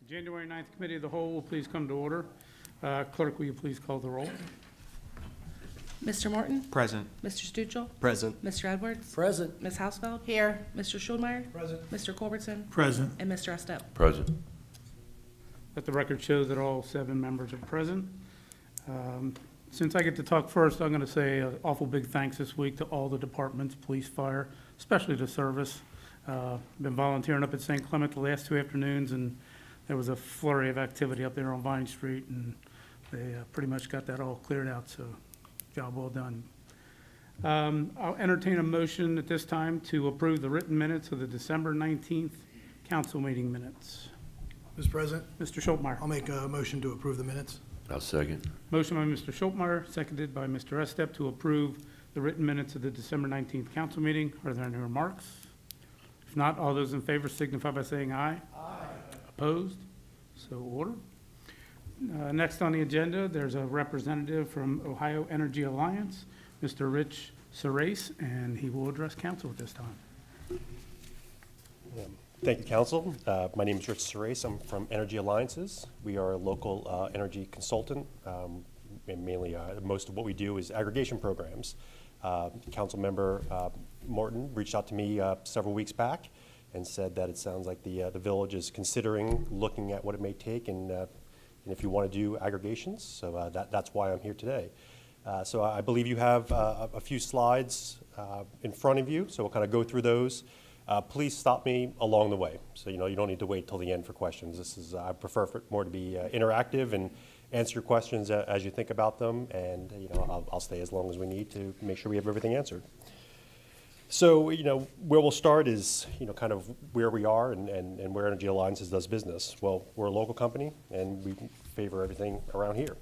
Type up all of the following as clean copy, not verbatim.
January 9th Committee of the Whole will please come to order. Clerk, will you please call the roll? Mr. Morton? Present. Mr. Stuchel? Present. Mr. Edwards? Present. Ms. Hausfeld? Here. Mr. Schulmeyer? Present. Mr. Culbertson? Present. And Mr. Estep? Present. Let the record show that all 7 members are present. Since I get to talk first, I'm going to say an awful big thanks this week to all the departments, police, fire, especially the service. Been volunteering up at St. Clement the last 2 afternoons, and there was a flurry of activity up there on Vine Street, and they pretty much got that all cleared out, so job well done. I'll entertain a motion at this time to approve the written minutes of the December 19th council meeting minutes. Mr. President, Mr. Schulmeyer. I'll make a motion to approve the minutes. I'll second. Motion by Mr. Schulmeyer, seconded by Mr. Estep to approve the written minutes of the December 19th council meeting. Are there any remarks? If not, all those in favor signify by saying aye. Aye. Opposed? So ordered. Next on the agenda, there's a representative from Ohio Energy Alliance, Mr. Rich Serace, and he will address council at this time. Thank you, Council. My name is Rich Serace. I'm from Energy Alliances. We are a local energy consultant. And mainly, most of what we do is aggregation programs. Council member Morton reached out to me several weeks back and said that it sounds like the village is considering looking at what it may take and if you want to do aggregations. So that's why I'm here today. So I believe you have a few slides in front of you, so we'll kind of go through those. Please stop me along the way. So, you don't need to wait till the end for questions. This is, I prefer for it more to be interactive and answer your questions as you think about them. And, I'll stay as long as we need to make sure we have everything answered. So, where we'll start is, kind of where we are and where Energy Alliances does business. Well, we're a local company and we favor everything around here.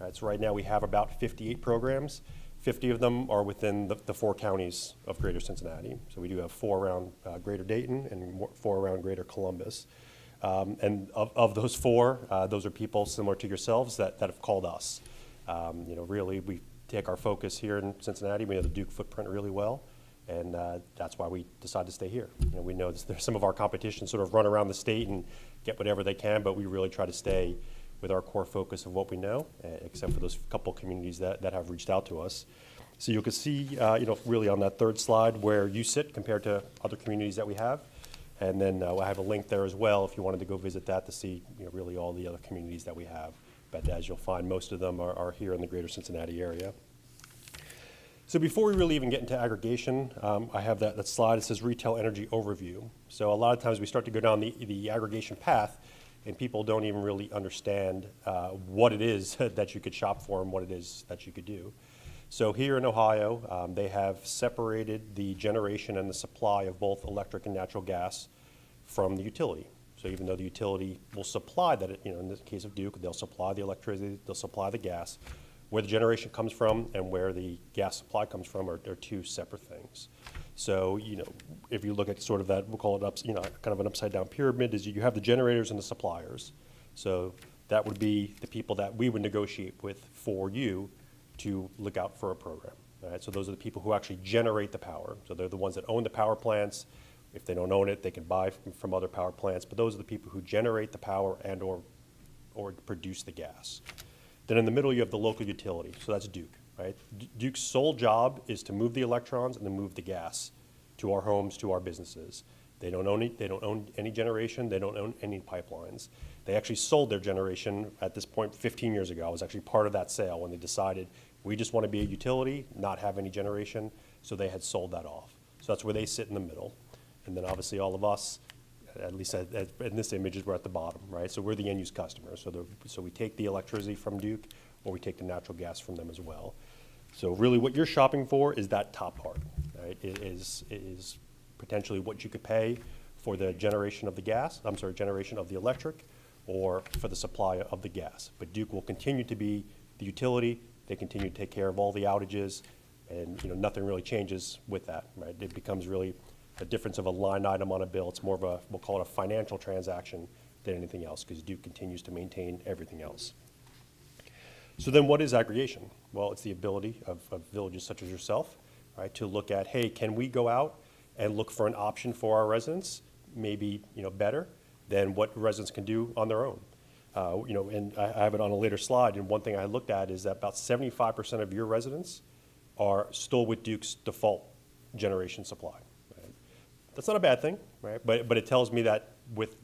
All right, so right now we have about 58 programs. 50 of them are within the 4 counties of Greater Cincinnati. So we do have 4 around Greater Dayton and 4 around Greater Columbus. And of those 4, those are people similar to yourselves that have called us. Really, we take our focus here in Cincinnati. We know the Duke footprint really well, and that's why we decided to stay here. We know there's some of our competition sort of run around the state and get whatever they can, but we really try to stay with our core focus of what we know, except for those couple communities that have reached out to us. So you can see, really on that 3rd slide where you sit compared to other communities that we have. And then I have a link there as well if you wanted to go visit that to see, really all the other communities that we have. But as you'll find, most of them are here in the Greater Cincinnati area. So before we really even get into aggregation, I have that slide that says Retail Energy Overview. So a lot of times we start to go down the aggregation path, and people don't even really understand what it is that you could shop for and what it is that you could do. So here in Ohio, they have separated the generation and the supply of both electric and natural gas from the utility. So even though the utility will supply that, in the case of Duke, they'll supply the electricity, they'll supply the gas. Where the generation comes from and where the gas supply comes from are 2 separate things. So, if you look at sort of that, we'll call it kind of an upside down pyramid, is you have the generators and the suppliers. So that would be the people that we would negotiate with for you to look out for a program. All right? So those are the people who actually generate the power. So they're the ones that own the power plants. If they don't own it, they can buy from other power plants. But those are the people who generate the power and or produce the gas. Then in the middle, you have the local utility. So that's Duke. Right? Duke's sole job is to move the electrons and then move the gas to our homes, to our businesses. They don't own it. They don't own any generation. They don't own any pipelines. They actually sold their generation at this point 15 years ago. I was actually part of that sale when they decided we just want to be a utility, not have any generation. So they had sold that off. So that's where they sit in the middle. And then obviously all of us, at least in this image, we're at the bottom, right? So we're the end use customers. So we take the electricity from Duke, or we take the natural gas from them as well. So really what you're shopping for is that top part, right? It is potentially what you could pay for the generation of the generation of the electric, or for the supply of the gas. But Duke will continue to be the utility. They continue to take care of all the outages, and nothing really changes with that, right? It becomes really a difference of a line item on a bill. It's more of a, we'll call it a financial transaction than anything else, because Duke continues to maintain everything else. So then what is aggregation? Well, it's the ability of villages such as yourself, right, to look at, hey, can we go out and look for an option for our residents, maybe better, than what residents can do on their own. And I have it on a later slide, and one thing I looked at is that about 75% of your residents are still with Duke's default generation supply. Right? That's not a bad thing, right? But it tells me that with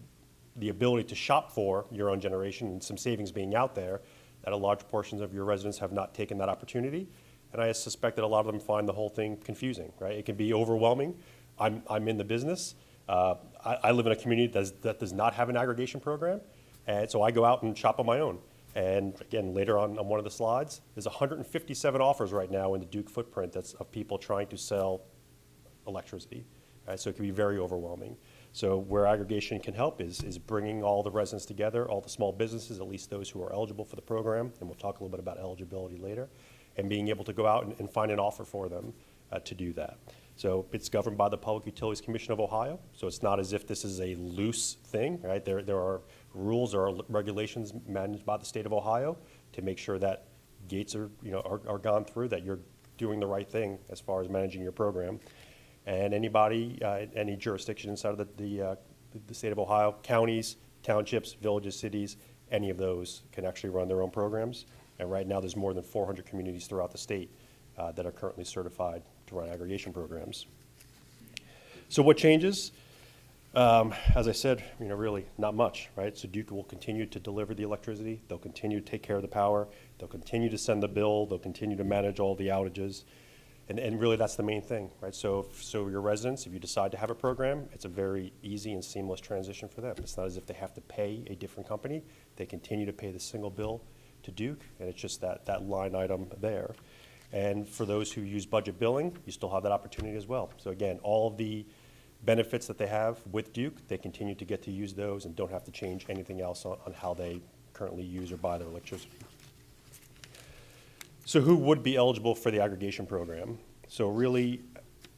the ability to shop for your own generation and some savings being out there, that a large portion of your residents have not taken that opportunity. And I suspect that a lot of them find the whole thing confusing, right? It can be overwhelming. I'm in the business. I live in a community that does not have an aggregation program. And so I go out and shop on my own. And again, later on one of the slides, there's 157 offers right now in the Duke footprint that's of people trying to sell electricity. Right? So it can be very overwhelming. So where aggregation can help is bringing all the residents together, all the small businesses, at least those who are eligible for the program, and we'll talk a little bit about eligibility later, and being able to go out and find an offer for them to do that. So it's governed by the Public Utilities Commission of Ohio, so it's not as if this is a loose thing, right? There are rules or regulations managed by the state of Ohio to make sure that gates are gone through, that you're doing the right thing as far as managing your program. And anybody, any jurisdiction inside of the state of Ohio, counties, townships, villages, cities, any of those can actually run their own programs. And right now there's more than 400 communities throughout the state that are currently certified to run aggregation programs. So what changes? As I said, really not much, right? So Duke will continue to deliver the electricity. They'll continue to take care of the power. They'll continue to send the bill. They'll continue to manage all the outages. And really that's the main thing, right? So your residents, if you decide to have a program, it's a very easy and seamless transition for them. It's not as if they have to pay a different company. They continue to pay the single bill to Duke, and it's just that line item there. And for those who use budget billing, you still have that opportunity as well. So again, all of the benefits that they have with Duke, they continue to get to use those and don't have to change anything else on how they currently use or buy their electricity. So who would be eligible for the aggregation program? So really,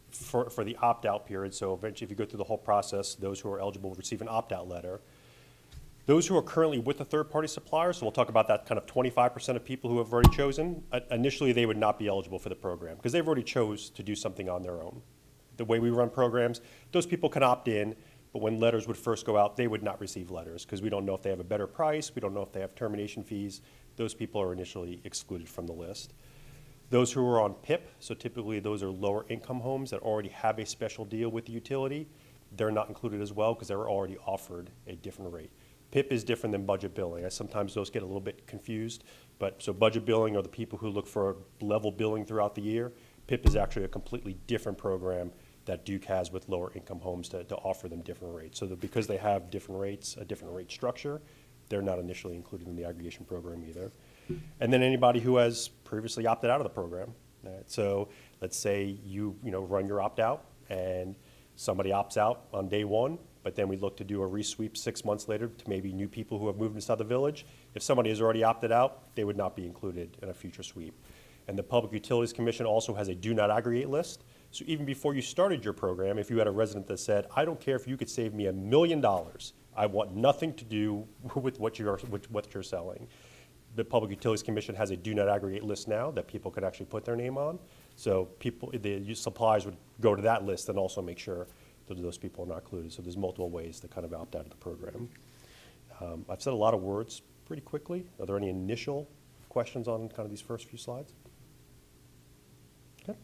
for the opt-out period, so eventually if you go through the whole process, those who are eligible will receive an opt-out letter. Those who are currently with a third-party supplier, so we'll talk about that kind of 25% of people who have already chosen, initially they would not be eligible for the program because they've already chose to do something on their own. The way we run programs, those people can opt in, but when letters would first go out, they would not receive letters because we don't know if they have a better price, we don't know if they have termination fees. Those people are initially excluded from the list. Those who are on PIP, so typically those are lower income homes that already have a special deal with the utility, they're not included as well because they were already offered a different rate. PIP is different than budget billing. Sometimes those get a little bit confused, but so budget billing are the people who look for level billing throughout the year. PIP is actually a completely different program that Duke has with lower income homes to offer them different rates. So that because they have different rates, a different rate structure, they're not initially included in the aggregation program either. And then anybody who has previously opted out of the program. So let's say you run your opt-out and somebody opts out on day one, but then we look to do a resweep 6 months later to maybe new people who have moved inside the village. If somebody has already opted out, they would not be included in a future sweep. And the Public Utilities Commission also has a do not aggregate list. So even before you started your program, if you had a resident that said, I don't care if you could save me $1 million, I want nothing to do with what you're selling. The Public Utilities Commission has a do not aggregate list now that people could actually put their name on. So the suppliers would go to that list and also make sure that those people are not included. So there's multiple ways to kind of opt out of the program. I've said a lot of words pretty quickly. Are there any initial questions on kind of these first few slides? Okay.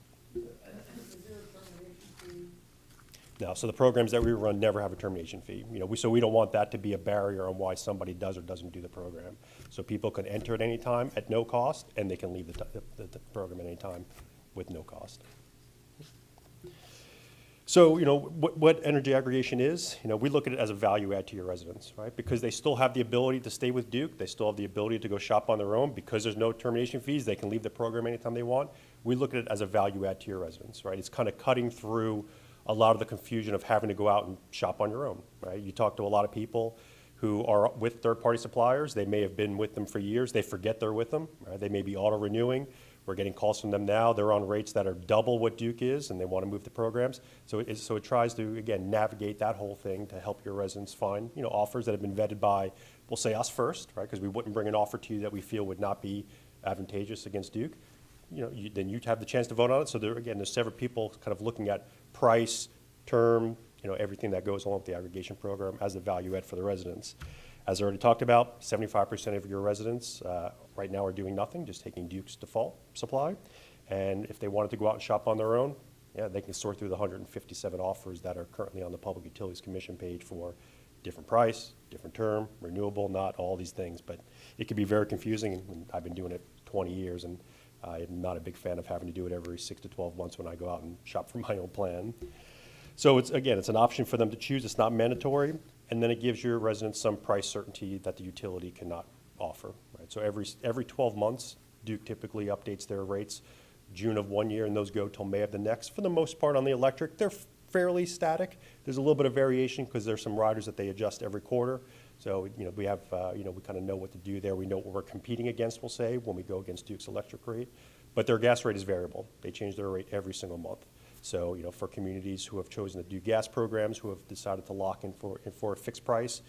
No, so the programs that we run never have a termination fee. So we don't want that to be a barrier on why somebody does or doesn't do the program. So people can enter at any time at no cost, and they can leave the program at any time with no cost. So, what energy aggregation is, we look at it as a value add to your residents, right? Because they still have the ability to stay with Duke. They still have the ability to go shop on their own. Because there's no termination fees, they can leave the program anytime they want. We look at it as a value add to your residents, right? It's kind of cutting through a lot of the confusion of having to go out and shop on your own, right? You talk to a lot of people who are with third-party suppliers. They may have been with them for years. They forget they're with them, right? They may be auto-renewing. We're getting calls from them now. They're on rates that are double what Duke is, and they want to move the programs. So it tries to, again, navigate that whole thing to help your residents find, offers that have been vetted by, we'll say us first, right? Because we wouldn't bring an offer to you that we feel would not be advantageous against Duke. Then you'd have the chance to vote on it. So there's several people kind of looking at price, term, everything that goes along with the aggregation program as a value add for the residents. As I already talked about, 75% of your residents right now are doing nothing, just taking Duke's default supply. And if they wanted to go out and shop on their own, yeah, they can sort through the 157 offers that are currently on the Public Utilities Commission page for different price, different term, renewable, not all these things. But it can be very confusing, and I've been doing it 20 years, and I'm not a big fan of having to do it every 6 to 12 months when I go out and shop for my own plan. So it's an option for them to choose. It's not mandatory, and then it gives your residents some price certainty that the utility cannot offer. Right? So every 12 months, Duke typically updates their rates. June of one year, and those go till May of the next. For the most part on the electric, they're fairly static. There's a little bit of variation because there's some riders that they adjust every quarter. So, we have, we kind of know what to do there. We know what we're competing against, we'll say, when we go against Duke's electric rate. But their gas rate is variable. They change their rate every single month. So, for communities who have chosen to do gas programs, who have decided to lock in for a fixed price,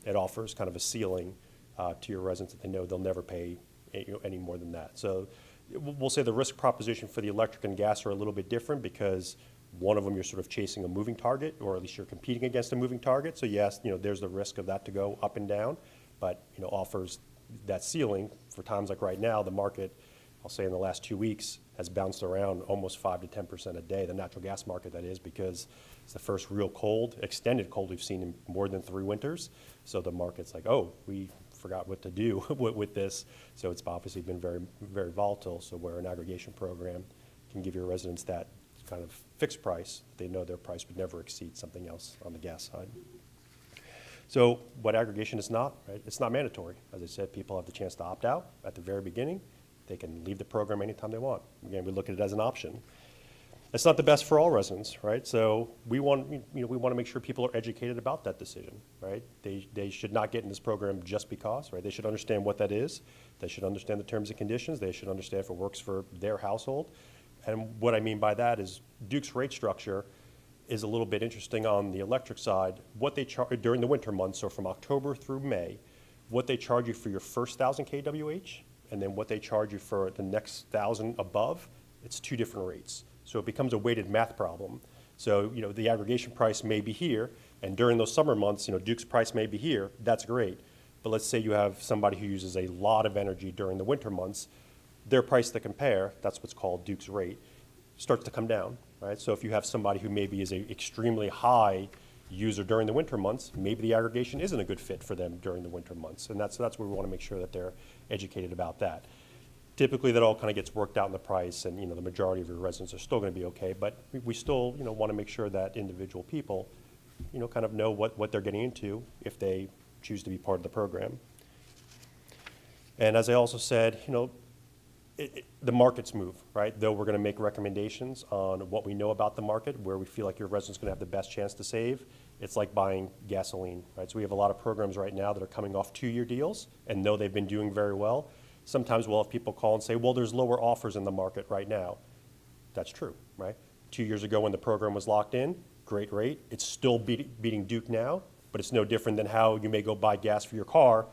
it offers kind of a ceiling to your residents that they know they'll never pay any more than that. So we'll say the risk proposition for the electric and gas are a little bit different because one of them you're sort of chasing a moving target, or at least you're competing against a moving target. So yes, there's the risk of that to go up and down, but offers that ceiling for times like right now. The market, I'll say in the last 2 weeks, has bounced around almost 5 to 10% a day, the natural gas market that is, because it's the first real cold, extended cold we've seen in more than 3 winters. So the market's like, oh, we forgot what to do with this. So it's obviously been very, very volatile. So where an aggregation program can give your residents that kind of fixed price, they know their price would never exceed something else on the gas side. So what aggregation is not, right? It's not mandatory. As I said, people have the chance to opt out at the very beginning. They can leave the program anytime they want. Again, we look at it as an option. It's not the best for all residents, right? So we want to make sure people are educated about that decision, right? They should not get in this program just because, right? They should understand what that is. They should understand the terms and conditions. They should understand if it works for their household. And what I mean by that is Duke's rate structure is a little bit interesting on the electric side. What they charge during the winter months, so from October through May, what they charge you for your first 1,000 kWh, and then what they charge you for the next 1,000 above, it's 2 different rates. So it becomes a weighted math problem. So, the aggregation price may be here, and during those summer months, Duke's price may be here. That's great. But let's say you have somebody who uses a lot of energy during the winter months. Their price to compare, that's what's called Duke's rate, starts to come down, right? So if you have somebody who maybe is an extremely high user during the winter months, maybe the aggregation isn't a good fit for them during the winter months. And that's where we want to make sure that they're educated about that. Typically, that all kind of gets worked out in the price, and the majority of your residents are still going to be okay. But we still, want to make sure that individual people, kind of know what they're getting into if they choose to be part of the program. And as I also said, the markets move, right? Though we're going to make recommendations on what we know about the market, where we feel like your resident's going to have the best chance to save. It's like buying gasoline, right? So we have a lot of programs right now that are coming off 2-year deals, and though they've been doing very well, sometimes we'll have people call and say, well, there's lower offers in the market right now. That's true, right? 2 years ago when the program was locked in, great rate. It's still beating Duke now, but it's no different than how you may go buy gas for your car.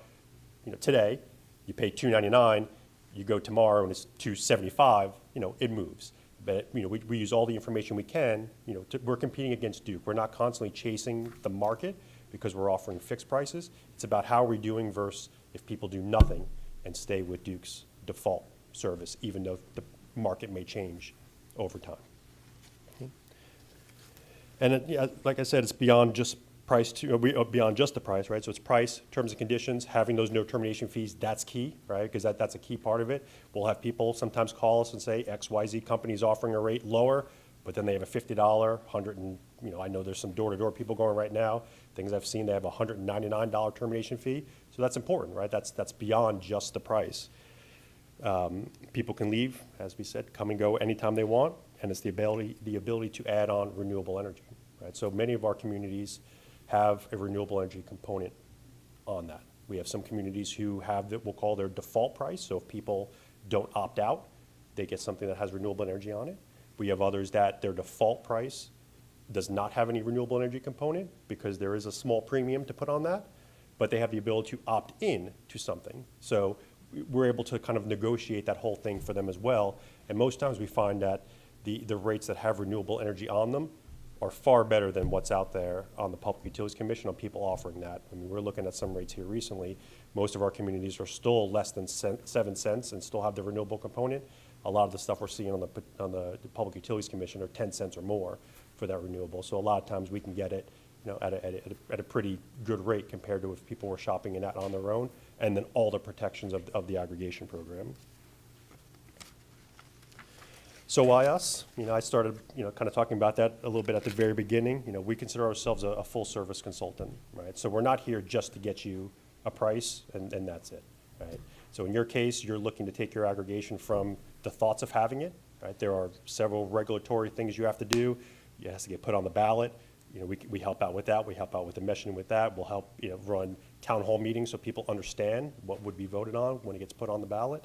Today, you pay $2.99, you go tomorrow and it's $2.75, it moves. But, we use all the information we can, we're competing against Duke. We're not constantly chasing the market because we're offering fixed prices. It's about how we're doing versus if people do nothing and stay with Duke's default service, even though the market may change over time. And like I said, it's beyond just price beyond just the price, right? So it's price, terms and conditions, having those no termination fees. That's key, right? Because that's a key part of it. We'll have people sometimes call us and say XYZ company's offering a rate lower, but then they have a $50, $100, and I know there's some door-to-door people going right now. Things I've seen, they have a $199 termination fee. So that's important, right? That's beyond just the price. People can leave, as we said, come and go anytime they want, and it's the ability to add on renewable energy, right? So many of our communities have a renewable energy component on that. We have some communities who have what we'll call their default price. So if people don't opt out, they get something that has renewable energy on it. We have others that their default price does not have any renewable energy component because there is a small premium to put on that, but they have the ability to opt in to something. So we're able to kind of negotiate that whole thing for them as well. And most times we find that the rates that have renewable energy on them are far better than what's out there on the Public Utilities Commission on people offering that. I mean, we're looking at some rates here recently. Most of our communities are still less than 7 cents and still have the renewable component. A lot of the stuff we're seeing on the Public Utilities Commission are 10 cents or more for that renewable. So a lot of times we can get it, at a pretty good rate compared to if people were shopping it out on their own, and then all the protections of the aggregation program. So why us? I started, kind of talking about that a little bit at the very beginning. We consider ourselves a full-service consultant, right? So we're not here just to get you a price and that's it, right? So in your case, you're looking to take your aggregation from the thoughts of having it, right? There are several regulatory things you have to do. It has to get put on the ballot. We help out with that. We help out with the meshing with that. We'll help, run town hall meetings so people understand what would be voted on when it gets put on the ballot.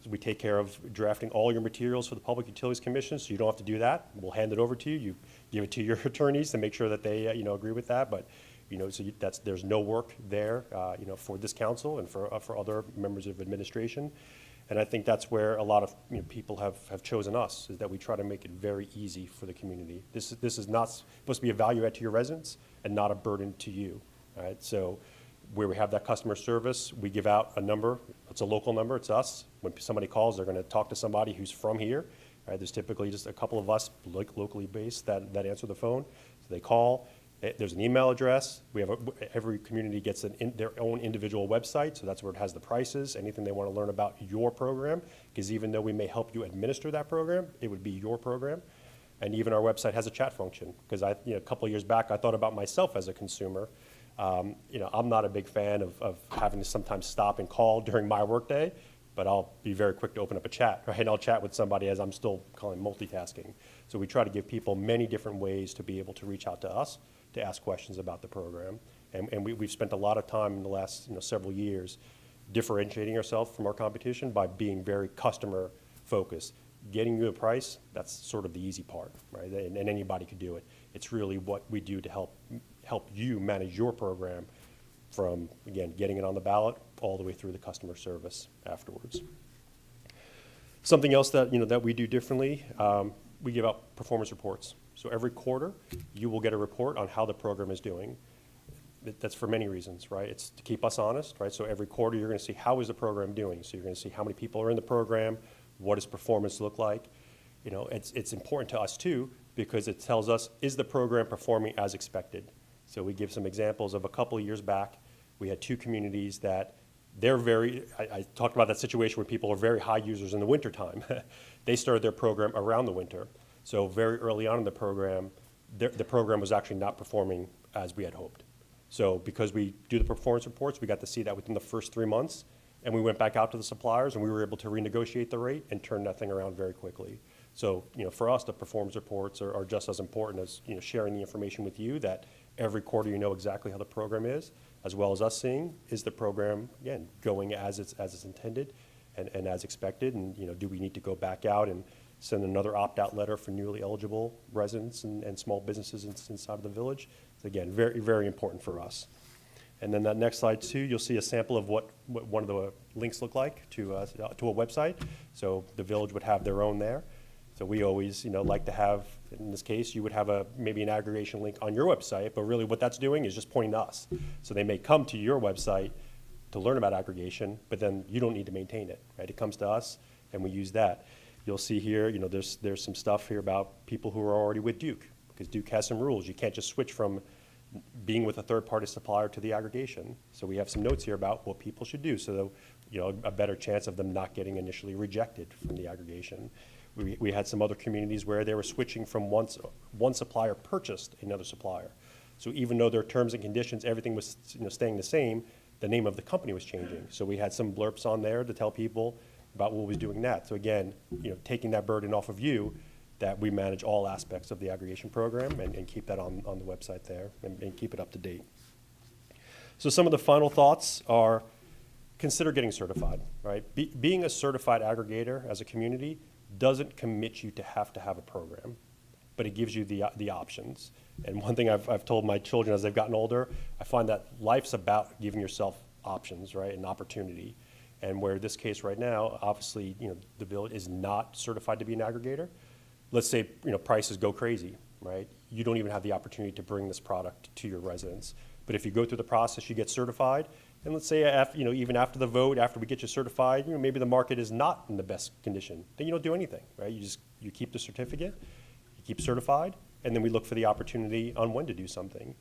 We take care of drafting all your materials for the Public Utilities Commission, so you don't have to do that. We'll hand it over to you. You give it to your attorneys to make sure that they, agree with that. But, there's no work there, for this council and for other members of administration. And I think that's where a lot of people have chosen us, is that we try to make it very easy for the community. This is not supposed to be a value add to your residents and not a burden to you. All right, so where we have that customer service, we give out a number. It's a local number. It's us. When somebody calls, they're going to talk to somebody who's from here. Right? There's typically just a couple of us, locally based, that answer the phone. So they call. There's an email address. We have every community gets their own individual website, so that's where it has the prices, anything they want to learn about your program, because even though we may help you administer that program, it would be your program. And even our website has a chat function, because a couple of years back, I thought about myself as a consumer. I'm not a big fan of having to sometimes stop and call during my workday, but I'll be very quick to open up a chat, right? And I'll chat with somebody as I'm still multitasking. So we try to give people many different ways to be able to reach out to us to ask questions about the program. And we've spent a lot of time in the last several years differentiating ourselves from our competition by being very customer focused. Getting you a price, that's sort of the easy part, right? And anybody could do it. It's really what we do to help you manage your program from, again, getting it on the ballot all the way through the customer service afterwards. Something else that, that we do differently, we give out performance reports. So every quarter, you will get a report on how the program is doing. That's for many reasons, right? It's to keep us honest, right? So every quarter, you're going to see how is the program doing. So you're going to see how many people are in the program, what does performance look like. It's important to us too, because it tells us, is the program performing as expected? So we give some examples of a couple of years back. We had 2 communities that I talked about that situation where people are very high users in the wintertime. They started their program around the winter. So very early on in the program, the program was actually not performing as we had hoped. So because we do the performance reports, we got to see that within the first 3 months, and we went back out to the suppliers, and we were able to renegotiate the rate and turn that thing around very quickly. So for us, the performance reports are just as important as sharing the information with you, that every quarter you know exactly how the program is, as well as us seeing, is the program, again, going as it's intended and as expected, and do we need to go back out and send another opt-out letter for newly eligible residents and small businesses inside of the village. So again, very, very important for us. And then that next slide too, you'll see a sample of what one of the links look like to a website. So the village would have their own there. So we always, like to have, in this case, you would have maybe an aggregation link on your website, but really what that's doing is just pointing to us. So they may come to your website to learn about aggregation, but then you don't need to maintain it, right? It comes to us and we use that. You'll see here, there's some stuff here about people who are already with Duke, because Duke has some rules. You can't just switch from being with a third-party supplier to the aggregation. So we have some notes here about what people should do, so that, a better chance of them not getting initially rejected from the aggregation. We had some other communities where they were switching from one supplier purchased another supplier. So even though their terms and conditions, everything was staying the same, the name of the company was changing. So we had some blurbs on there to tell people about what was doing that. So again, taking that burden off of you, that we manage all aspects of the aggregation program and keep that on the website there and keep it up to date. So some of the final thoughts are, consider getting certified, right? Being a certified aggregator as a community doesn't commit you to have a program, but it gives you the options. And one thing I've told my children as they've gotten older, I find that life's about giving yourself options, right, and opportunity. And where this case right now, obviously, the village is not certified to be an aggregator. Let's say, prices go crazy. right? You don't even have the opportunity to bring this product to your residents. But if you go through the process, you get certified, and let's say after, even after the vote, after we get you certified, maybe the market is not in the best condition, then you don't do anything, right? You keep the certificate, you keep certified, and then we look for the opportunity on when to do something.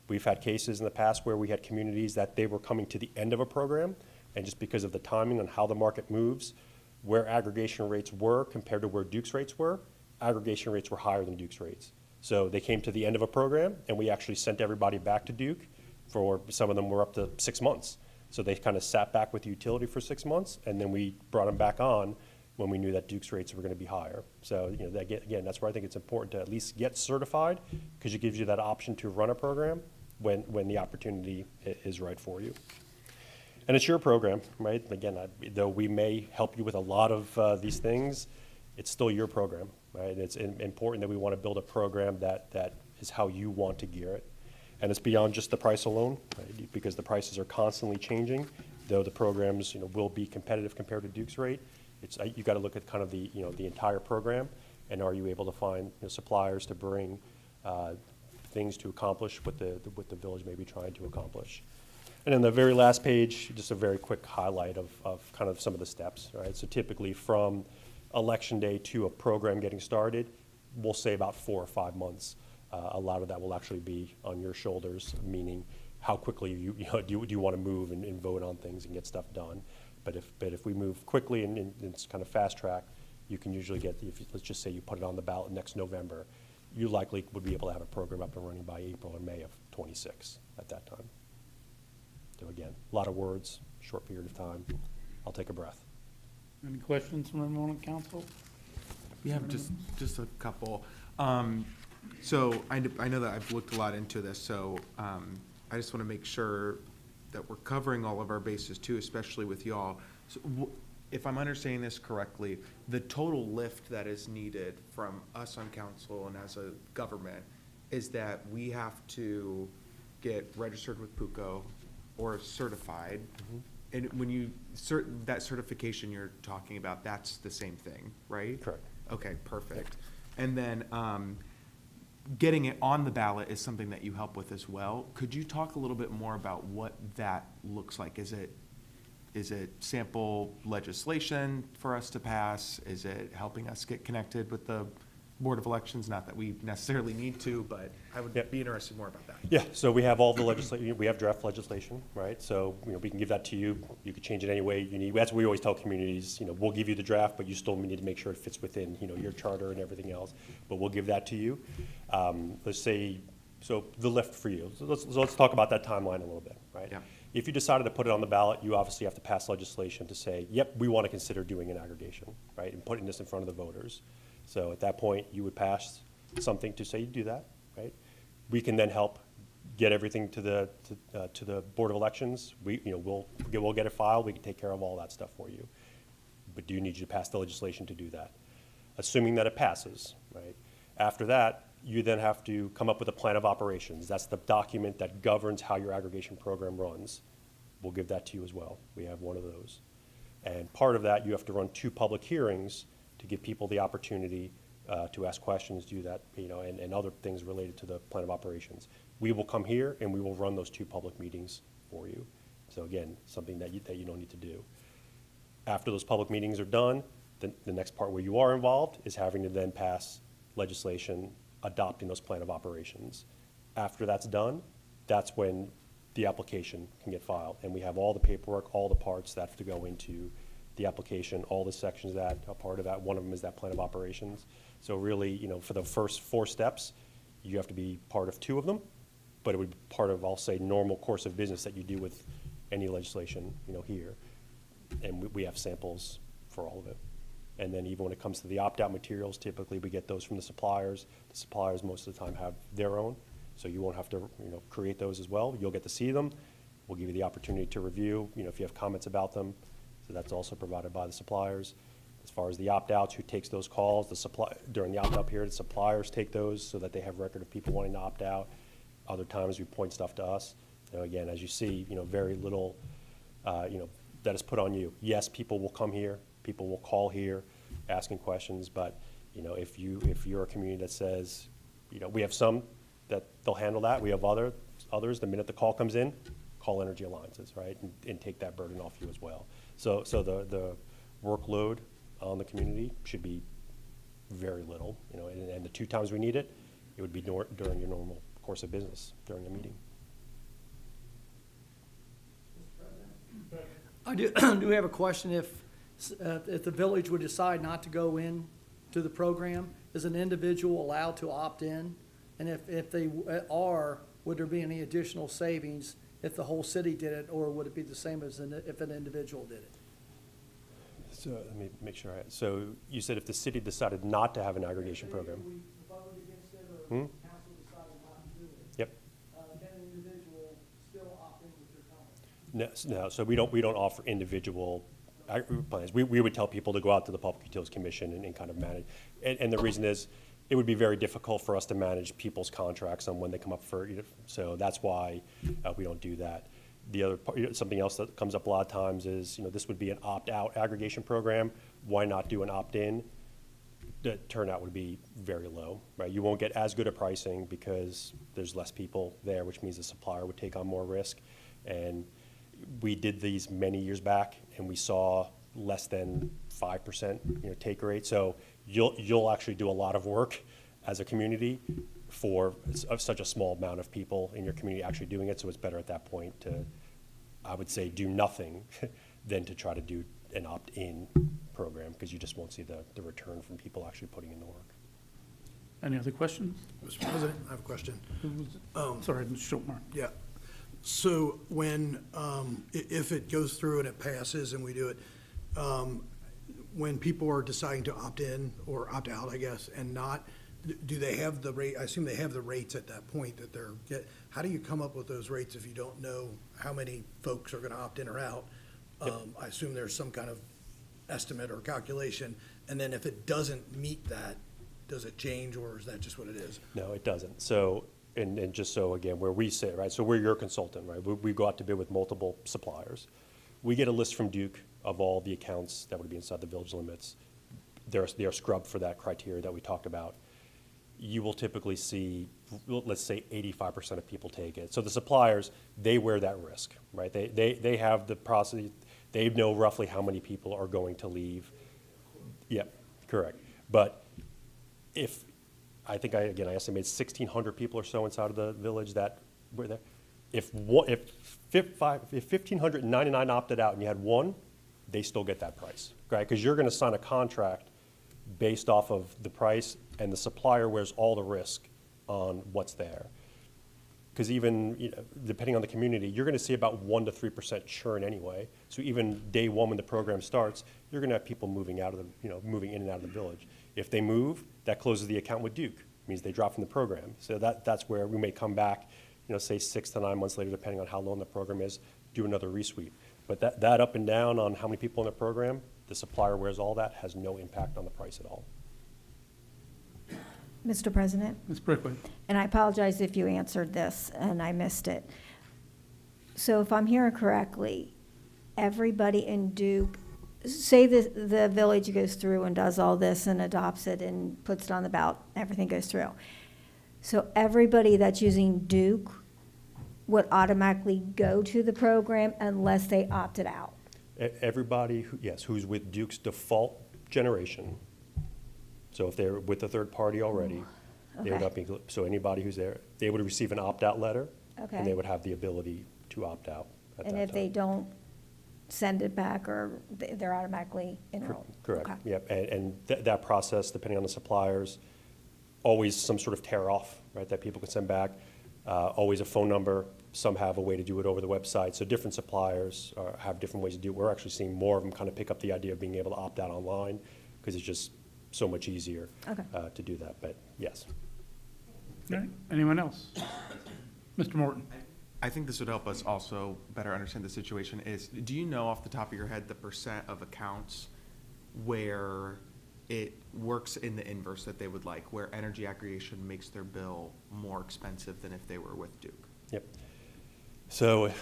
We've had cases in the past where we had communities that they were coming to the end of a program, and just because of the timing on how the market moves, where aggregation rates were compared to where Duke's rates were, aggregation rates were higher than Duke's rates. So they came to the end of a program, and we actually sent everybody back to Duke. For some of them were up to 6 months. So they kind of sat back with the utility for 6 months, and then we brought them back on when we knew that Duke's rates were going to be higher. So again, that's where I think it's important to at least get certified, because it gives you that option to run a program when the opportunity is right for you. And it's your program, right? Again, though we may help you with a lot of these things, it's still your program, right? It's important that we want to build a program that is how you want to gear it. And it's beyond just the price alone, right? Because the prices are constantly changing. Though the programs, will be competitive compared to Duke's rate, you got to look at kind of the entire program, and are you able to find suppliers to bring things to accomplish what the village may be trying to accomplish. And then the very last page, just a very quick highlight of kind of some of the steps, right? So typically from election day to a program getting started, we'll say about 4 or 5 months. A lot of that will actually be on your shoulders, meaning how quickly do you want to move and vote on things and get stuff done. But if we move quickly and it's kind of fast track, you can usually get, let's just say you put it on the ballot next November, you likely would be able to have a program up and running by April or May of 26 at that time. So again, a lot of words, short period of time. I'll take a breath. Any questions from everyone on council? Yeah, just a couple. So I know that I've looked a lot into this, so I just want to make sure that we're covering all of our bases too, especially with y'all. So if I'm understanding this correctly, the total lift that is needed from us on council and as a government is that we have to get registered with PUCO or certified. Mm-hmm. And when that certification you're talking about, that's the same thing, right? Correct. Okay, perfect. And then getting it on the ballot is something that you help with as well. Could you talk a little bit more about what that looks like? Is it sample legislation for us to pass? Is it helping us get connected with the Board of Elections? Not that we necessarily need to, but I would be interested more about that. Yeah, so we have all the legislation, we have draft legislation, right? So, we can give that to you. You can change it any way you need. That's what we always tell communities, we'll give you the draft, but you still need to make sure it fits within, your charter and everything else. But we'll give that to you. Let's say, so the lift for you. So let's talk about that timeline a little bit, right? Yeah. If you decided to put it on the ballot, you obviously have to pass legislation to say, yep, we want to consider doing an aggregation, right? And putting this in front of the voters. So at that point, you would pass something to say you do that, right? We can then help get everything to the Board of Elections. We'll get it filed. We can take care of all that stuff for you. But do need you to pass the legislation to do that, assuming that it passes, right? After that, you then have to come up with a plan of operations. That's the document that governs how your aggregation program runs. We'll give that to you as well. We have one of those. And part of that, you have to run 2 public hearings to give people the opportunity to ask questions, do that, and other things related to the plan of operations. We will come here and we will run those 2 public meetings for you. So again, something that you don't need to do. After those public meetings are done, the next part where you are involved is having to then pass legislation adopting those plan of operations. After that's done, that's when the application can get filed. And we have all the paperwork, all the parts that have to go into the application, all the sections that are part of that. One of them is that plan of operations. So really, for the first 4 steps, you have to be part of 2 of them, but it would be part of, I'll say, normal course of business that you do with any legislation, here. And we have samples for all of it. And then even when it comes to the opt-out materials, typically we get those from the suppliers. The suppliers most of the time have their own, so you won't have to, create those as well. You'll get to see them. We'll give you the opportunity to review, if you have comments about them. So that's also provided by the suppliers. As far as the opt-outs, who takes those calls, during the opt-out period, the suppliers take those so that they have record of people wanting to opt out. Other times we point stuff to us. Again, as you see, very little, that is put on you. Yes, people will come here, people will call here asking questions, but if you're a community that says, we have some that they'll handle that. We have others, the minute the call comes in, call Energy Alliances, right? And take that burden off you as well. So the workload on the community should be very little, and the 2 times we need it, it would be during your normal course of business, during a meeting. I do have a question. If the village would decide not to go in to the program, is an individual allowed to opt in? And if they are, would there be any additional savings if the whole city did it, or would it be the same as if an individual did it? So let me make sure. So you said if the city decided not to have an aggregation program? If we voted against it, or Hmm? council decided not to do it, Yep. can an individual still opt in with your company? No, so we don't offer individual plans. We would tell people to go out to the Public Utilities Commission and kind of manage. And the reason is, it would be very difficult for us to manage people's contracts on when they come up for, so that's why we don't do that. The other part, something else that comes up a lot of times is, this would be an opt-out aggregation program. Why not do an opt-in? The turnout would be very low, right? You won't get as good a pricing because there's less people there, which means the supplier would take on more risk. And we did these many years back, and we saw less than 5%, take rate. So you'll actually do a lot of work as a community for such a small amount of people in your community actually doing it. So it's better at that point to, I would say, do nothing than to try to do an opt-in program, because you just won't see the return from people actually putting in the work. Any other questions? Mr. President, I have a question. Sorry, Mr. Schultmeier. Yeah. So when, if it goes through and it passes and we do it, when people are deciding to opt in or opt out, I guess, and not, do they have the rate? I assume they have the rates at that point that how do you come up with those rates if you don't know how many folks are going to opt in or out? I assume there's some kind of estimate or calculation. And then if it doesn't meet that, does it change, or is that just what it is? No, it doesn't. So, and just so, again, where we sit, right, so we're your consultant, right? We go out to bid with multiple suppliers. We get a list from Duke of all the accounts that would be inside the village limits. They are scrubbed for that criteria that we talked about. You will typically see, let's say 85% of people take it. So the suppliers, they wear that risk, right? They have the process, they know roughly how many people are going to leave. Yep, correct. But if, I think I estimate 1,600 people or so inside of the village that were there. If 1,599 opted out and you had one, they still get that price, right? Because you're going to sign a contract based off of the price, and the supplier wears all the risk on what's there. Because even, depending on the community, you're going to see about 1% to 3% churn anyway. So even day one when the program starts, you're going to have people moving out of the, moving in and out of the village. If they move, that closes the account with Duke. It means they drop from the program. So that's where we may come back, say 6 to 9 months later, depending on how long the program is, do another resweep. But that up and down on how many people in the program, the supplier wears all that, has no impact on the price at all. Mr. President, Ms. Brickway. and I apologize if you answered this and I missed it. So if I'm hearing correctly, everybody in Duke, say the village goes through and does all this and adopts it and puts it on the ballot, everything goes through. So everybody that's using Duke would automatically go to the program unless they opted out? Everybody, who's with Duke's default generation. So if they're with a third party already, they would not be, so anybody who's there, they would receive an opt-out letter. Okay. And they would have the ability to opt out at that time. And if they don't send it back, or they're automatically enrolled? Correct, Okay. yep, and that process, depending on the suppliers, always some sort of tear off, right, that people can send back, always a phone number, some have a way to do it over the website, so different suppliers have different ways to do it. We're actually seeing more of them kind of pick up the idea of being able to opt out online, because it's just so much easier to do that, but yes. All right, anyone else? Mr. Morton. I think this would help us also better understand the situation is, do you know off the top of your head the percent of accounts where it works in the inverse that they would like, where energy aggregation makes their bill more expensive than if they were with Duke? Yep. So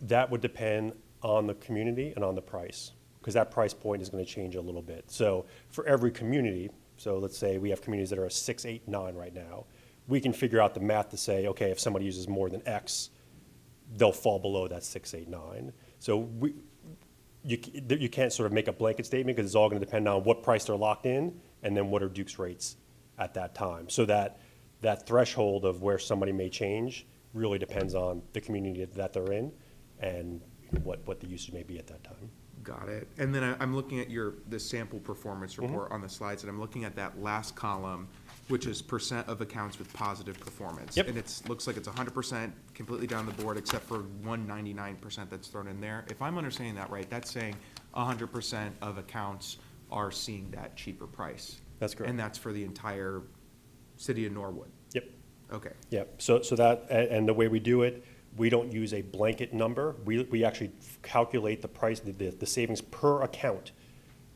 that would depend on the community and on the price, because that price point is going to change a little bit. So for every community, So let's say we have communities that are a 6, 8, 9 right now. We can figure out the math to say, okay, if somebody uses more than X, they'll fall below that 6, 8, 9. So you can't sort of make a blanket statement because it's all going to depend on what price they're locked in and then what are Duke's rates at that time. So that threshold of where somebody may change really depends on the community that they're in and what the usage may be at that time. Got it. And then I'm looking at the sample performance report on the slides, and I'm looking at that last column, which is percent of accounts with positive performance. Yep. And looks like it's 100% completely down the board, except for 199% that's thrown in there. If I'm understanding that right, that's saying 100% of accounts are seeing that cheaper price. That's correct. And that's for the entire city of Norwood. Yep. Okay. Yep. So that, and the way we do it, we don't use a blanket number. We actually calculate the price, the savings per account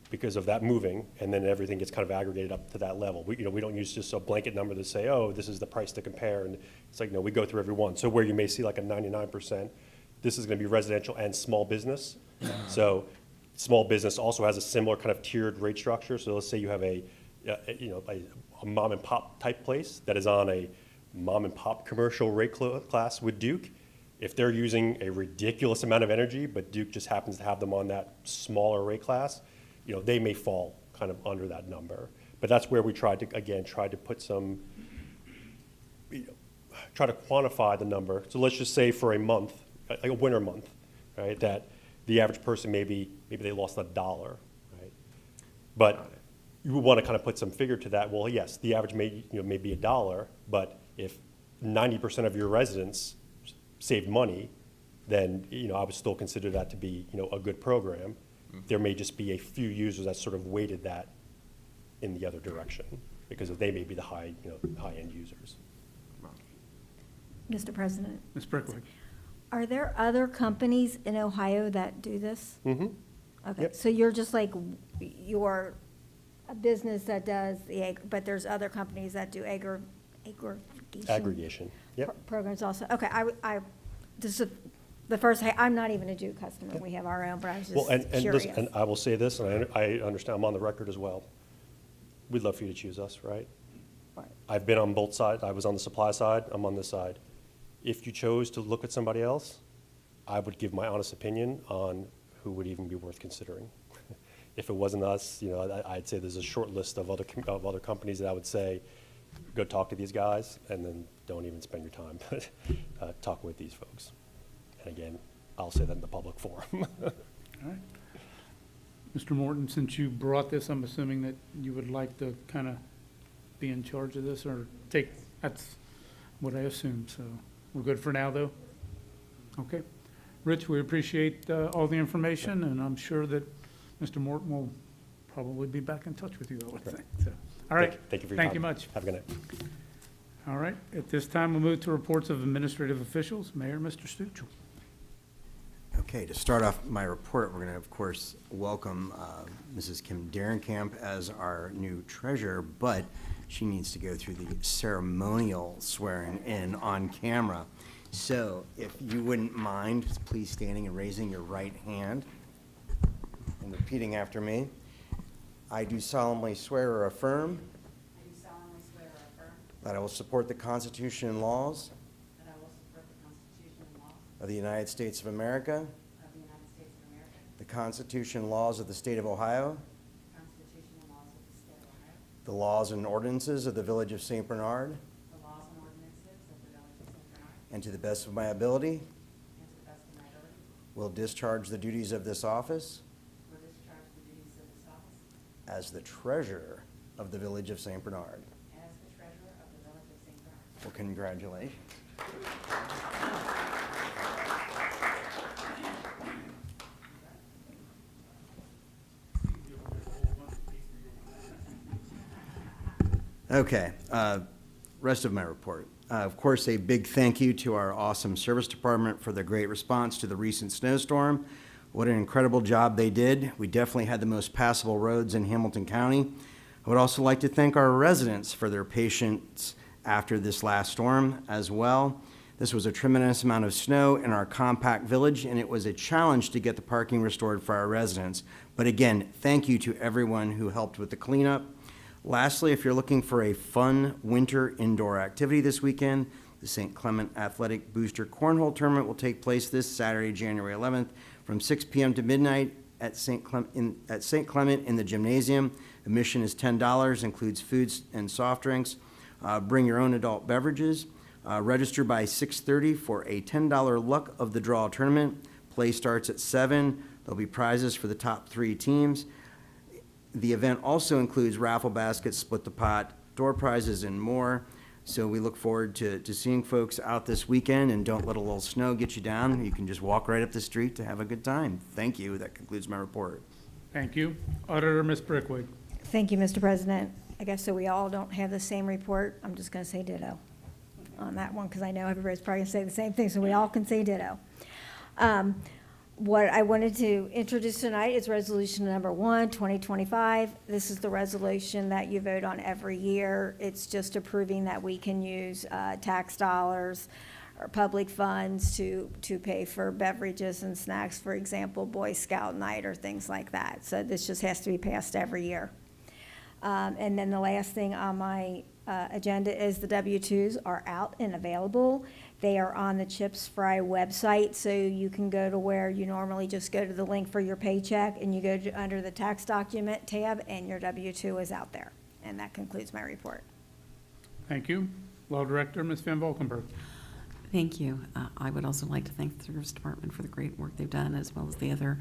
because of that moving, and then everything gets kind of aggregated up to that level. We don't use just a blanket number to say, oh, this is the price to compare, and it's like, no, we go through every one. So where you may see like a 99%, this is gonna be residential and small business. So small business also has a similar kind of tiered rate structure. So let's say you have a mom and pop type place that is on a mom and pop commercial rate class with Duke. If they're using a ridiculous amount of energy, but Duke just happens to have them on that smaller rate class, they may fall kind of under that number. But that's where we tried to put some, try to quantify the number. So let's just say for a month, like a winter month, right, that the average person maybe they lost $1, right? But you would want to kind of put some figure to that. Well, yes, the average may be $1, but if 90% of your residents saved money, then I would still consider that to be a good program. There may just be a few users that sort of weighted that in the other direction because they may be the high-end users. Mr. President, Ms. Brickwick? are there other companies in Ohio that do this? Mm-hmm. Okay, Yep. so you're just like, you're a business that does but there's other companies that do Aggregation. Yep. programs also. Okay, this is the first, I'm not even a Duke customer. We have our own, but I was Well, just curious. and I will say this, and I understand, I'm on the record as well. We'd love for you to choose us, right? Right. I've been on both sides. I was on the supply side, I'm on this side. If you chose to look at somebody else, I would give my honest opinion on who would even be worth considering. If it wasn't us, I'd say there's a short list of other companies that I would say, go talk to these guys, and then don't even spend your time talking with these folks. And again, I'll say that in the public forum. All right. Mr. Morton, since you brought this, I'm assuming that you would like to kind of be in charge of this or that's what I assumed. So we're good for now, though? Okay. Rich, we appreciate all the information, and I'm sure that Mr. Morton will probably be back in touch with you, I would think. So, all right. Thank you for your time. Thank you much. Have a good night. All right. At this time, we'll move to reports of administrative officials. Mayor, Mr. Stuchel. Okay, to start off my report, we're going to, of course, welcome Mrs. Kim Derenkamp as our new treasurer, but she needs to go through the ceremonial swearing in on camera. So if you wouldn't mind, please standing and raising your right hand and repeating after me. I do solemnly swear or affirm that I will support the Constitution and laws of the United States of America, the Constitution and laws of the State of Ohio, the laws and ordinances of the Village of St. Bernard, and to the best of my ability, will discharge the duties of this office as the treasurer of the Village of St. Bernard. Well, congratulations. Okay, rest of my report. Of course, a big thank you to our awesome service department for the great response to the recent snowstorm. What an incredible job they did. We definitely had the most passable roads in Hamilton County. I would also like to thank our residents for their patience after this last storm as well. This was a tremendous amount of snow in our compact village, and it was a challenge to get the parking restored for our residents. But again, thank you to everyone who helped with the cleanup. Lastly, if you're looking for a fun winter indoor activity this weekend, the St. Clement Athletic Booster Cornhole Tournament will take place this Saturday, January 11th, from 6 p.m. to midnight at St. Clement in the gymnasium. Admission is $10, includes foods and soft drinks. Bring your own adult beverages. Register by 6:30 for a $10 Luck of the Draw tournament. Play starts at 7. There'll be prizes for the top 3 teams. The event also includes raffle baskets, split the pot, door prizes, and more. So we look forward to seeing folks out this weekend, and don't let a little snow get you down. You can just walk right up the street to have a good time. Thank you. That concludes my report. Thank you. Auditor, Ms. Brickwig. Thank you, Mr. President. I guess so we all don't have the same report. I'm just going to say ditto on that one, because I know everybody's probably going to say the same thing, so we all can say ditto. What I wanted to introduce tonight is resolution number 1, 2025. This is the resolution that you vote on every year. It's just approving that we can use tax dollars or public funds to pay for beverages and snacks, for example, Boy Scout night or things like that. So this just has to be passed every year. And then the last thing on my agenda is the W-2s are out and available. They are on the Chips Fry website, so you can go to where you normally just go to the link for your paycheck, and you go to under the tax document tab, and your W-2 is out there. And that concludes my report. Thank you. Law Director, Ms. Van Valkenburg. Thank you. I would also like to thank the Service Department for the great work they've done, as well as the other,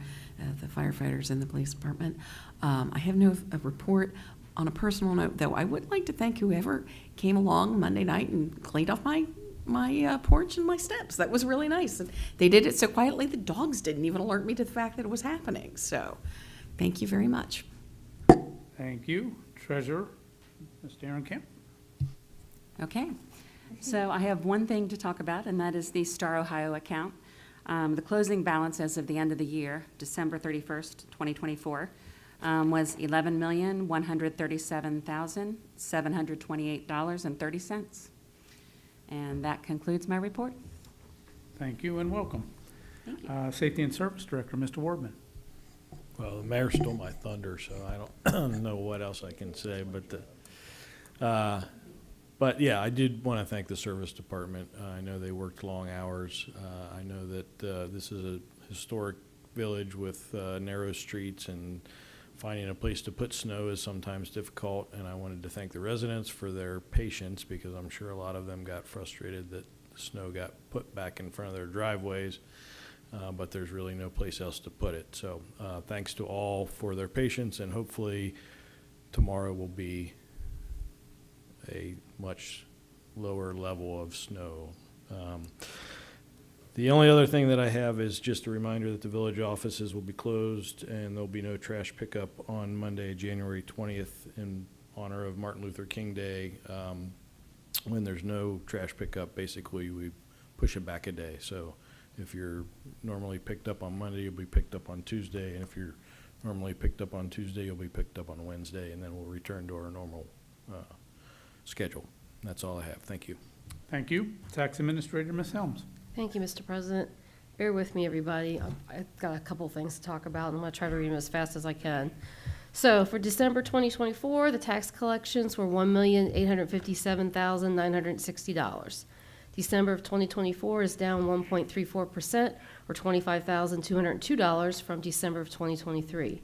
the firefighters in the police department. I have no report. On a personal note, though, I would like to thank whoever came along Monday night and cleaned off my porch and my steps. That was really nice. And they did it so quietly, the dogs didn't even alert me to the fact that it was happening. So thank you very much. Thank you. Treasurer, Ms. Darren Camp. Okay, so I have one thing to talk about, and that is the Star Ohio account. The closing balance as of the end of the year, December 31st, 2024, was $11,137,728.30. And that concludes my report. Thank you and welcome. Thank you. Safety and Service Director, Mr. Wardman. Well, the mayor stole my thunder, so I don't know what else I can say, but yeah, I did want to thank the service department. I know they worked long hours. I know that this is a historic village with narrow streets, and finding a place to put snow is sometimes difficult, and I wanted to thank the residents for their patience, because I'm sure a lot of them got frustrated that the snow got put back in front of their driveways, but there's really no place else to put it. So thanks to all for their patience, and hopefully tomorrow will be a much lower level of snow. The only other thing that I have is just a reminder that the village offices will be closed, and there'll be no trash pickup on Monday, January 20th, in honor of Martin Luther King Day. When there's no trash pickup, basically we push it back a day. So if you're normally picked up on Monday, you'll be picked up on Tuesday, and if you're normally picked up on Tuesday, you'll be picked up on Wednesday, and then we'll return to our normal schedule. That's all I have. Thank you. Thank you. Tax Administrator, Ms. Helms. Thank you, Mr. President. Bear with me, everybody. I've got a couple things to talk about, and I'm going to try to read them as fast as I can. So for December 2024, the tax collections were $1,857,960. December of 2024 is down 1.34%, or $25,202 from December of 2023.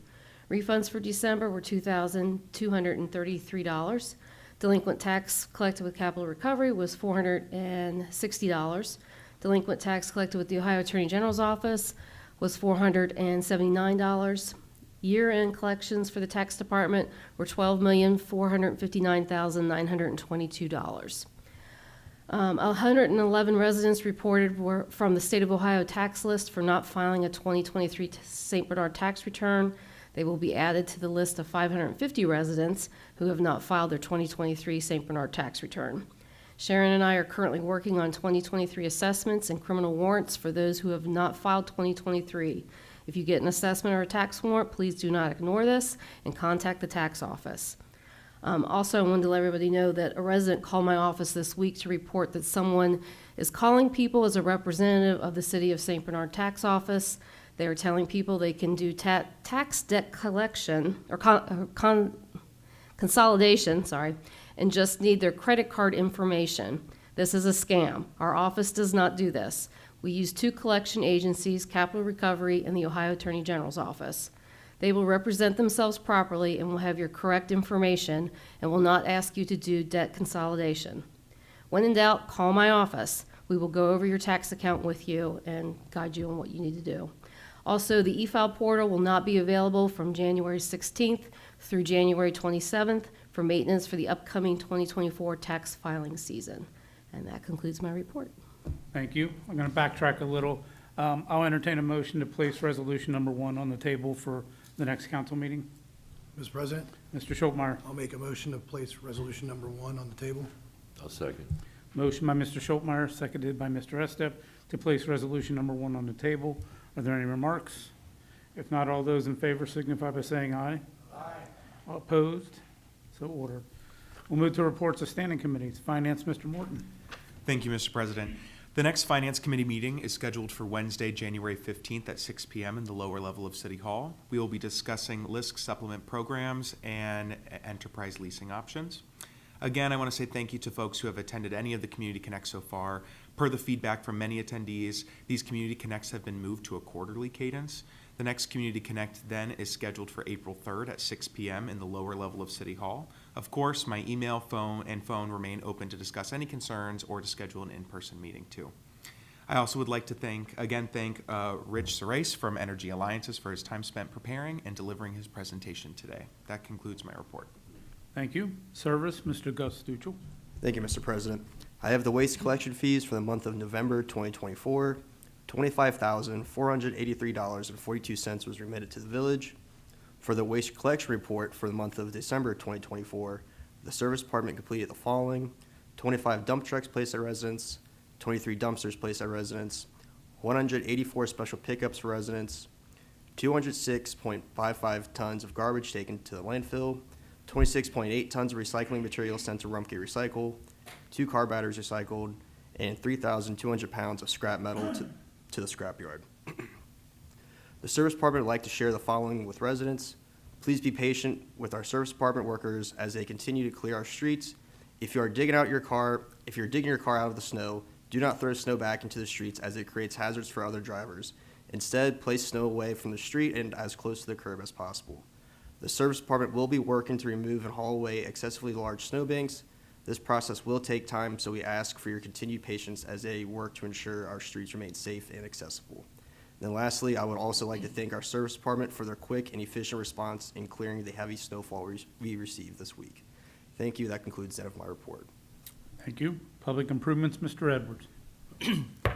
Refunds for December were $2,233. Delinquent tax collected with capital recovery was $460. Delinquent tax collected with the Ohio Attorney General's office was $479. Year-end collections for the tax department were $12,459,922. 111 residents reported were from the state of Ohio tax list for not filing a 2023 St. Bernard tax return. They will be added to the list of 550 residents who have not filed their 2023 St. Bernard tax return. Sharon and I are currently working on 2023 assessments and criminal warrants for those who have not filed 2023. If you get an assessment or a tax warrant, please do not ignore this and contact the tax office. Also, I wanted to let everybody know that a resident called my office this week to report that someone is calling people as a representative of the City of St. Bernard Tax Office. They are telling people they can do tax debt collection or consolidation, sorry, and just need their credit card information. This is a scam. Our office does not do this. We use 2 collection agencies, Capital Recovery and the Ohio Attorney General's office. They will represent themselves properly and will have your correct information and will not ask you to do debt consolidation. When in doubt, call my office. We will go over your tax account with you and guide you on what you need to do. Also, the e-file portal will not be available from January 16th through January 27th for maintenance for the upcoming 2024 tax filing season. And that concludes my report. Thank you. I'm going to backtrack a little. I'll entertain a motion to place resolution number 1 on the table for the next council meeting. Mr. President, Mr. Schultmeyer. I'll make a motion to place resolution number 1 on the table. I'll second. Motion by Mr. Schultmeyer, seconded by Mr. Estep, to place resolution number 1 on the table. Are there any remarks? If not, all those in favor signify by saying aye. Aye. All opposed? So ordered. We'll move to reports of standing committees. Finance, Mr. Morton. Thank you, Mr. President. The next Finance Committee meeting is scheduled for Wednesday, January 15th at 6 p.m. in the lower level of City Hall. We will be discussing LISC supplement programs and enterprise leasing options. Again, I want to say thank you to folks who have attended any of the Community Connects so far. Per the feedback from many attendees, these Community Connects have been moved to a quarterly cadence. The next Community Connect then is scheduled for April 3rd at 6 p.m. in the lower level of City Hall. Of course, my email, phone remain open to discuss any concerns or to schedule an in-person meeting too. I also would like to thank Rich Serace from Energy Alliances for his time spent preparing and delivering his presentation today. That concludes my report. Thank you. Service, Mr. Gus Stuchel. Thank you, Mr. President. I have the waste collection fees for the month of November 2024. $25,483.42 was remitted to the village. For the waste collection report for the month of December 2024, the service department completed the following: 25 dump trucks placed at residents, 23 dumpsters placed at residents, 184 special pickups for residents, 206.55 tons of garbage taken to the landfill, 26.8 tons of recycling material sent to Rumpke Recycle, 2 car batteries recycled, and 3,200 pounds of scrap metal to the scrapyard. The service department would like to share the following with residents. Please be patient with our service department workers as they continue to clear our streets. If you're digging your car out of the snow, do not throw snow back into the streets as it creates hazards for other drivers. Instead, place snow away from the street and as close to the curb as possible. The service department will be working to remove and haul away excessively large snowbanks. This process will take time, so we ask for your continued patience as they work to ensure our streets remain safe and accessible. And then lastly, I would also like to thank our service department for their quick and efficient response in clearing the heavy snowfall we received this week. Thank you. That concludes that of my report. Thank you. Public improvements, Mr. Edwards.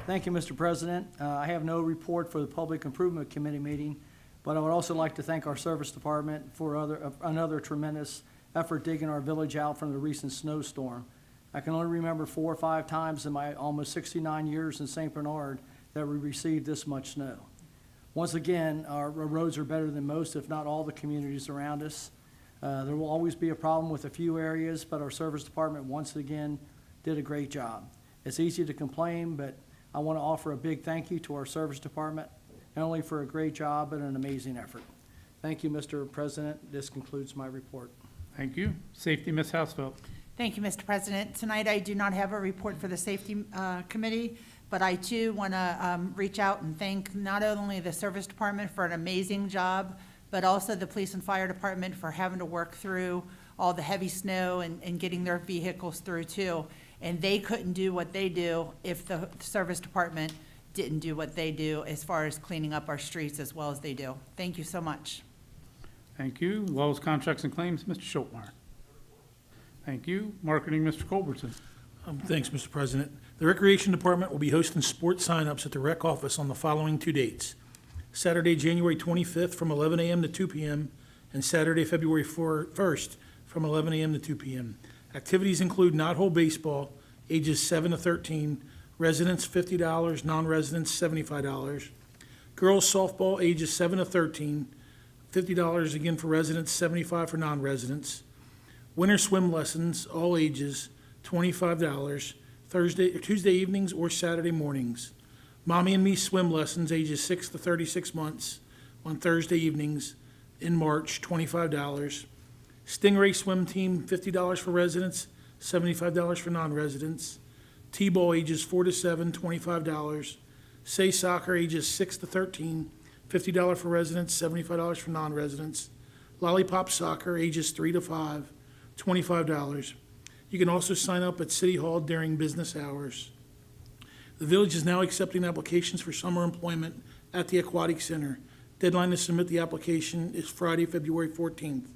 Thank you, Mr. President. I have no report for the Public Improvement Committee meeting, but I would also like to thank our service department for another tremendous effort digging our village out from the recent snowstorm. I can only remember 4 or 5 times in my almost 69 years in St. Bernard that we received this much snow. Once again, our roads are better than most, if not all, the communities around us. There will always be a problem with a few areas, but our service department once again did a great job. It's easy to complain, but I want to offer a big thank you to our service department, not only for a great job, but an amazing effort. Thank you, Mr. President. This concludes my report. Thank you. Safety, Ms. Hausfeld. Thank you, Mr. President. Tonight, I do not have a report for the Safety Committee, but I too want to reach out and thank not only the Service Department for an amazing job, but also the Police and Fire Department for having to work through all the heavy snow and getting their vehicles through too. And they couldn't do what they do if the Service Department didn't do what they do as far as cleaning up our streets as well as they do. Thank you so much. Thank you. Laws, Contracts, and Claims, Mr. Schultmeyer. Thank you. Marketing, Mr. Culbertson. Thanks, Mr. President. The Recreation Department will be hosting sports signups at the rec office on the following 2 dates: Saturday, January 25th from 11 a.m. to 2 p.m. and Saturday, February 1st from 11 a.m. to 2 p.m. Activities include knot-hole baseball, ages 7 to 13, residents $50, non-residents $75. Girls softball, ages 7 to 13, $50 again for residents, $75 for non-residents. Winter swim lessons, all ages, $25, Tuesday evenings or Saturday mornings. Mommy and Me swim lessons, ages 6 to 36 months, on Thursday evenings in March, $25. Stingray Swim Team, $50 for residents, $75 for non-residents. T-ball ages 4 to 7, $25. Say Soccer ages 6 to 13, $50 for residents, $75 for non-residents. Lollipop Soccer ages 3 to 5, $25. You can also sign up at City Hall during business hours. The village is now accepting applications for summer employment at the Aquatic Center. Deadline to submit the application is Friday, February 14th.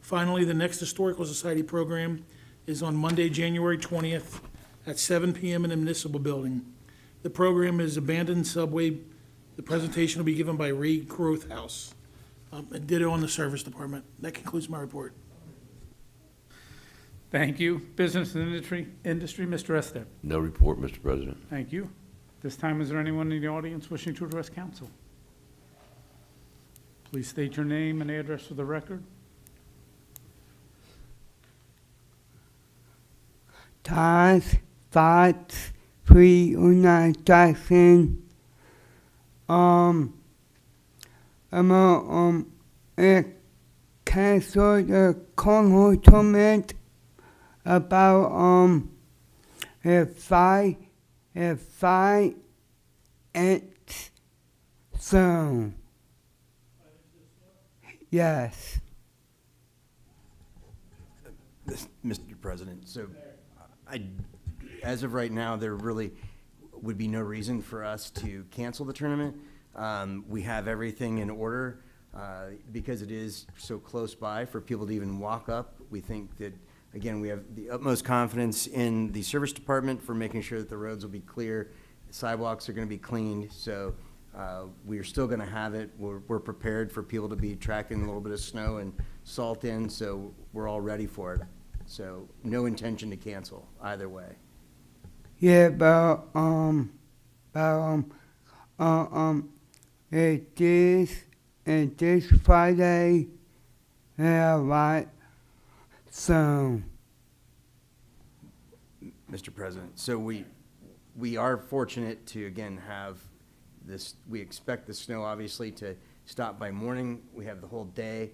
Finally, the next Historical Society program is on Monday, January 20th at 7 p.m. in the Municipal Building. The program is Abandoned Subway. The presentation will be given by Ray Growthhouse. And ditto on the Service Department. That concludes my report. Thank you. Business and industry, Mr. Estep. No report, Mr. President. Thank you. This time, is there anyone in the audience wishing to address council? Please state your name and address for the record. Task Thoughts Free Jackson. I'm canceled the cornhole tournament about if I inch snow. Yes. Mr. President, so as of right now, there really would be no reason for us to cancel the tournament. We have everything in order because it is so close by for people to even walk up. We think that, again, we have the utmost confidence in the service department for making sure that the roads will be clear, the sidewalks are going to be cleaned, so we are still going to have it. We're prepared for people to be tracking a little bit of snow and salt in, so we're all ready for it. So no intention to cancel either way. Yeah, but this Friday, right? So. Mr. President, so we are fortunate to, again, have this, we expect the snow obviously to stop by morning. We have the whole day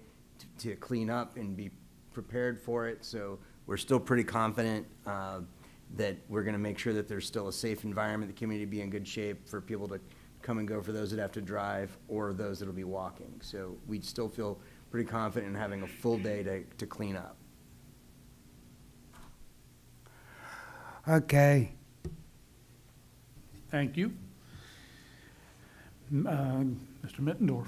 to clean up and be prepared for it, so we're still pretty confident that we're going to make sure that there's still a safe environment, the community be in good shape for people to come and go, for those that have to drive or those that will be walking. So we still feel pretty confident in having a full day to clean up. Okay. Thank you. Mr. Mittendorf.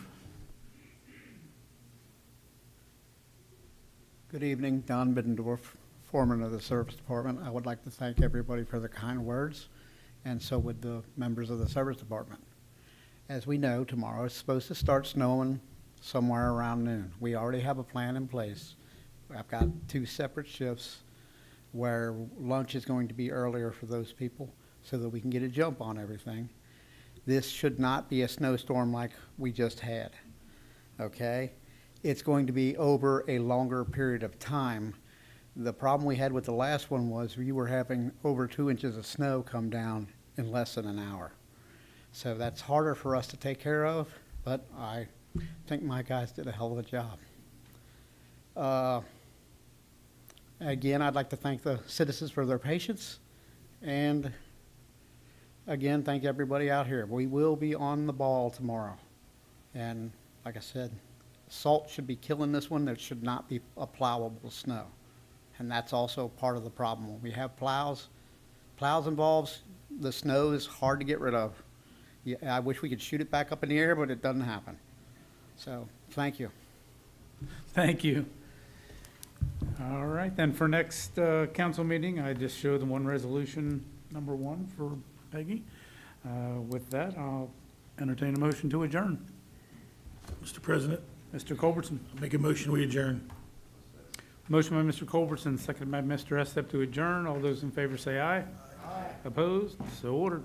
Good evening, Don Mittendorf, foreman of the Service Department. I would like to thank everybody for the kind words, and so would the members of the Service Department. As we know, tomorrow it's supposed to start snowing somewhere around noon. We already have a plan in place. I've got 2 separate shifts where lunch is going to be earlier for those people so that we can get a jump on everything. This should not be a snowstorm like we just had, okay? It's going to be over a longer period of time. The problem we had with the last one was you were having over 2 inches of snow come down in less than an hour. So that's harder for us to take care of, but I think my guys did a hell of a job. Again, I'd like to thank the citizens for their patience, and again, thank everybody out here. We will be on the ball tomorrow. And like I said, salt should be killing this one. There should not be a plowable snow. And that's also part of the problem. When we have plows involves, the snow is hard to get rid of. Yeah, I wish we could shoot it back up in the air, but it doesn't happen. So, thank you. Thank you. All right, then for next council meeting, I just showed the one resolution, number 1 for Peggy. With that, I'll entertain a motion to adjourn. Mr. President, Mr. Culbertson. make a motion, we adjourn. Motion by Mr. Culbertson, second by Mr. Estep to adjourn. All those in favor say aye. Aye. Opposed? So ordered.